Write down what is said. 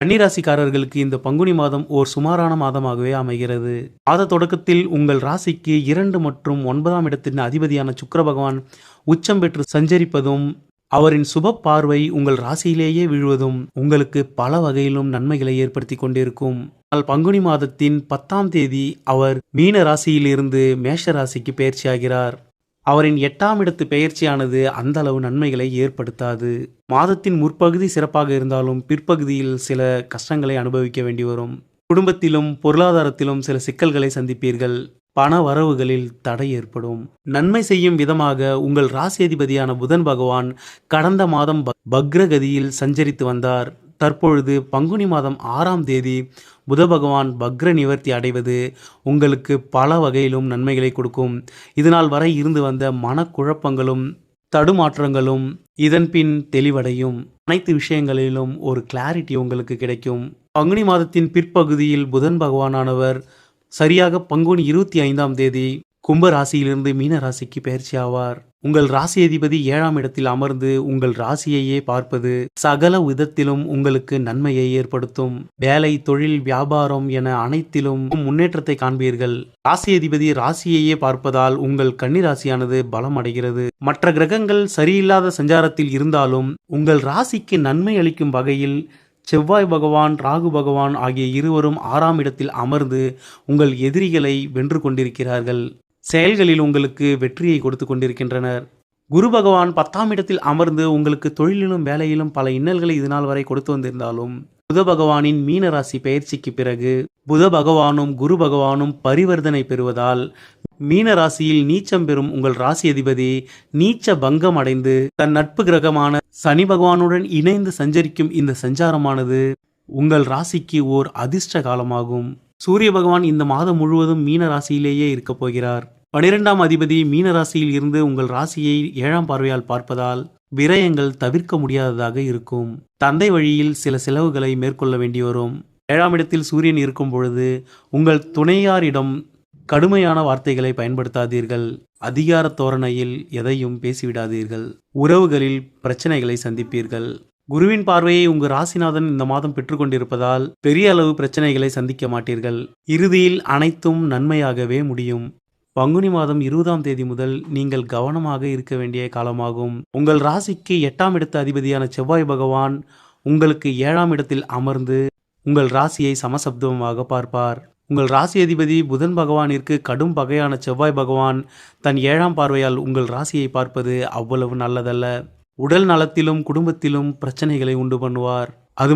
கன்னிராசிக்காரர்களுக்கு இந்த பங்குனி மாதம் ஓர் சுமாரான மாதமாகவே அமைகிறது. மாத தொடக்கத்தில் உங்கள் ராசிக்கு 2 மற்றும் 9ஆம் இடத்தின் அதிபதியான சுக்கிர பகவான் உச்சம் பெற்று சஞ்சரிப்பதும், அவரின் சுப பார்வை உங்கள் ராசியிலேயே விழுவதும் உங்களுக்கு பல வகையிலும் நன்மைகளை ஏற்படுத்தி கொண்டிருக்கும். ஆனால் பங்குனி மாதத்தின் 10ஆம் தேதி அவர் மீன ராசியிலிருந்து மேஷ ராசிக்கு பெயர்ச்சியாகிறார். அவரின் 8ஆம் இடத்து பெயர்ச்சியானது அந்த அளவு நன்மைகளை ஏற்படுத்தாது. மாதத்தின் முற்பகுதி சிறப்பாக இருந்தாலும் பிற்பகுதியில் சில கஷ்டங்களை அனுபவிக்க வேண்டி வரும். குடும்பத்திலும் பொருளாதாரத்திலும் சில சிக்கல்களை சந்திப்பீர்கள். பண வரவுகளில் தடை ஏற்படும். நன்மை செய்யும் விதமாக உங்கள் ராசி அதிபதியான புதன் பகவான் கடந்த மாதம் பக்ரகதியில் சஞ்சரித்து வந்தார். தற்பொழுது பங்குனி மாதம் 6ஆம் தேதி புத பகவான் பக்ர நிவர்த்தி அடைவது உங்களுக்கு பல வகையிலும் நன்மைகளை கொடுக்கும். இதனால் வரை இருந்து வந்த மனக்குழப்பங்களும் தடுமாற்றங்களும் இதன்பின் தெளிவடையும். அனைத்து விஷயங்களிலும் ஒரு கிளாரிட்டி உங்களுக்கு கிடைக்கும். பங்குனி மாதத்தின் பிற்பகுதியில் புதன் பகவானானவர் சரியாக பங்குனி 25ஆம் தேதி கும்ப ராசியிலிருந்து மீன ராசிக்கு பெயர்ச்சி ஆவார். உங்கள் ராசி அதிபதி 7ஆம் இடத்தில் அமர்ந்து உங்கள் ராசியையே பார்ப்பது சகல விதத்திலும் உங்களுக்கு நன்மையை ஏற்படுத்தும். வேலை, தொழில், வியாபாரம் என அனைத்திலும் முன்னேற்றத்தை காண்பீர்கள். ராசி அதிபதி ராசியையே பார்ப்பதால் உங்கள் கன்னி ராசியானது பலம் அடைகிறது. மற்ற கிரகங்கள் சரியில்லாத சஞ்சாரத்தில் இருந்தாலும் உங்கள் ராசிக்கு நன்மை அளிக்கும் வகையில் செவ்வாய் பகவான், ராகு பகவான் ஆகிய இருவரும் 6ஆம் இடத்தில் அமர்ந்து உங்கள் எதிரிகளை வென்று கொண்டிருக்கிறார்கள். செயல்களில் உங்களுக்கு வெற்றியை கொடுத்து கொண்டிருக்கின்றனர். குரு பகவான் 10ஆம் இடத்தில் அமர்ந்து உங்களுக்கு தொழிலிலும் வேலையிலும் பல இன்னல்களை இதுநாள் வரை கொடுத்து வந்திருந்தாலும் புத பகவானின் மீன ராசி பெயர்ச்சிக்கு பிறகு புத பகவானும் குரு பகவானும் பரிவர்த்தனை பெறுவதால் மீன ராசியில் நீச்சம் பெறும் உங்கள் ராசி அதிபதி நீச்ச பங்கம் அடைந்து தன் நட்பு கிரகமான சனி பகவானுடன் இணைந்து சஞ்சரிக்கும் இந்த சஞ்சாரமானது உங்கள் ராசிக்கு ஓர் அதிர்ஷ்ட காலமாகும். சூரிய பகவான் இந்த மாதம் முழுவதும் மீன ராசியிலேயே இருக்கப் போகிறார். 12ஆம் அதிபதி மீன ராசியில் இருந்து உங்கள் ராசியை 7ஆம் பார்வையால் பார்ப்பதால் விரயங்கள் தவிர்க்க முடியாததாக இருக்கும். தந்தை வழியில் சில செலவுகளை மேற்கொள்ள வேண்டி வரும். 7ஆம் இடத்தில் சூரியன் இருக்கும் பொழுது உங்கள் துணையாரிடம் கடுமையான வார்த்தைகளை பயன்படுத்தாதீர்கள். அதிகார தோரணையில் எதையும் பேசிவிடாதீர்கள். உறவுகளில் பிரச்சனைகளை சந்திப்பீர்கள். குருவின் பார்வையை உங்கள் ராசிநாதன் இந்த மாதம் பெற்றுக்கொண்டிருப்பதால் பெரிய அளவு பிரச்சனைகளை சந்திக்க மாட்டீர்கள். இறுதியில் அனைத்தும் நன்மையாகவே முடியும். பங்குனி மாதம் 20ஆம் தேதி முதல் நீங்கள் கவனமாக இருக்க வேண்டிய காலமாகும். உங்கள் ராசிக்கு 8ஆம் இடத்து அதிபதியான செவ்வாய் பகவான் உங்களுக்கு 7ஆம் இடத்தில் அமர்ந்து உங்கள் ராசியை சமசப்தமாக பார்ப்பார். உங்கள் ராசி அதிபதி புதன் பகவானிற்கு கடும் பகையான செவ்வாய் பகவான் தன் 7ஆம் பார்வையால் உங்கள் ராசியை பார்ப்பது அவ்வளவு நல்லதல்ல. உடல் நலத்திலும் குடும்பத்திலும் பிரச்சனைகளை உண்டு பண்ணுவார். அது